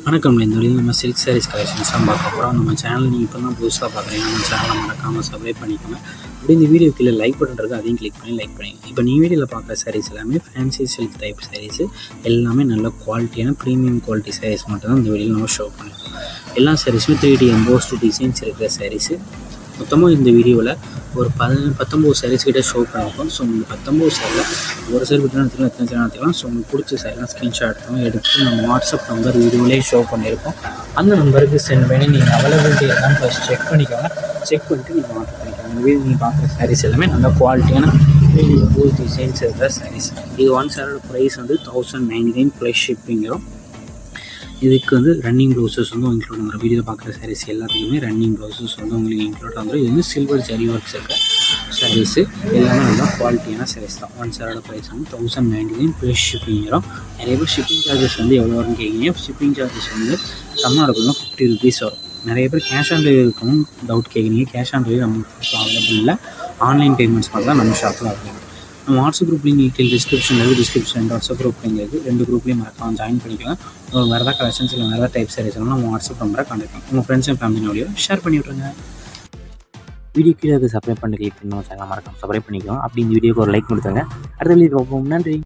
வணக்கம். இந்த வீடியோவில் நம்ம சில்க் சாரீஸ் கலெக்ஷன்ஸ் தான் பார்க்க போகிறோம். நம்ம சேனல் நீங்கள் இப்போ தான் புதுசாக பார்க்குறீங்க, நம்ம சேனலை மறக்காமல் சப்ஸ்கிரைப் பண்ணிக்கோங்க. அப்படி இந்த வீடியோ கீழே லைக் பட்டன் இருக்குது, அதையும் கிளிக் பண்ணி லைக் பண்ணிக்கோங்க. இப்போ நீங்கள் வீடியோவில் பார்க்குற சாரீஸ் எல்லாமே ஃபேன்சி சில்க் டைப் சாரீஸு, எல்லாமே நல்ல குவாலிட்டியான ப்ரீமியம் குவாலிட்டி சாரீஸ் மட்டும் தான் இந்த வீடியோவில் நம்ம ஷோ பண்ணியிருக்கோம். எல்லா சாரீஸுமே 3D எம்போஸ்டு டிசைன்ஸ் இருக்கிற சாரீஸு. மொத்தமாக இந்த வீடியோவில் ஒரு 19 சாரீஸ் கிட்டே ஷோ பண்ணியிருக்கோம். ஸோ உங்களுக்கு 19 சாரியில் ஒரு சாரி விட்டு எடுத்துக்கலாம், எத்தனை சாரி எடுத்துக்கலாம். ஸோ உங்களுக்கு பிடிச்ச சாரிலாம் ஸ்க்ரீன்ஷாட் எடுத்து நம்ம வாட்ஸ்அப் நம்பர் வீடியோலேயே ஷோ பண்ணியிருக்கோம். அந்த நம்பருக்கு சென்ட் பண்ணி நீங்கள் அவைலபிலிட்டி இருக்கான்னு ஃபஸ்ட் செக் பண்ணிக்கோங்க. செக் பண்ணிவிட்டு நீங்கள் ஆர்டர் பண்ணிக்கோங்க. இந்த வீடியோ நீங்கள் பார்க்குற சாரீஸ் எல்லாமே நல்ல குவாலிட்டியான ஃபுல் டிசைன்ஸ் இருக்கிற சாரீஸ். இது ஒன் சாரோட ப்ரைஸ் வந்து 1099 ப்ளஸ் ஷிப்பிங் வரும். இதுக்கு வந்து ரன்னிங் ப்ளவுசஸ் வந்து இன்க்ளூட் வந்துடும். வீடியோவில் பார்க்குற சாரீஸ் எல்லாத்துக்குமே ரன்னிங் ப்ளவுசஸ் வந்து உங்களுக்கு இன்க்ளூட் வந்துடும். இது வந்து சில்வர் ஜரி ஒர்க்ஸ் இருக்க சாரீஸு, எல்லாமே நல்லா குவாலிட்டியான சாரீஸ் தான். ஒன் சாரோட ப்ரைஸ் வந்து 1099 ப்ளஸ் ஷிப்பிங் வரும். நிறைய பேர் ஷிப்பிங் சார்ஜஸ் வந்து எவ்வளோ வரும்னு கேட்குறீங்க. ஷிப்பிங் சார்ஜஸ் வந்து தமிழ்நாடுக்குள்ள 50 rupees வரும். நிறைய பேர் கேஷ் ஆன் டெலிவரி இருக்கணும் டவுட் கேட்குறீங்க. கேஷ் ஆன் டெலிவரி நம்ம அவைலபிள் இல்லை. ஆன்லைன் பேமெண்ட்ஸ் மட்டும் தான் நம்ம ஷாப்பில் அவைலபிள். நம்ம வாட்ஸ்அப் குரூப் லிங்க் டிஸ்கிரிப்ஷனில் இருக்குது. டிஸ்கிரிப்ஷன் வாட்ஸ்அப் குரூப் லிங்க் இருக்குது. 2 குரூப்லேயும் மறக்காம ஜாயின் பண்ணிக்கலாம். வேறு ஏதாவது கலெக்ஷன்ஸ் இல்லை வேறு ஏதாவது டைப் சாரீஸ் நம்ம வாட்ஸ்அப் நம்பரை கான்டெக்ட் பண்ணுங்கள். உங்கள் friends and family video share பண்ணி விட்ருங்க. வீடியோ கீழே சப்ஸ்கிரைப் பண்ணி கிளிக் பண்ணி சேனல் மறக்காம சப்ஸ்கிரைப் பண்ணிக்கோங்க. அப்படி இந்த வீடியோக்கு ஒரு லைக் கொடுத்துருங்க. அடுத்த வீடியோ பார்ப்போம். நன்றி.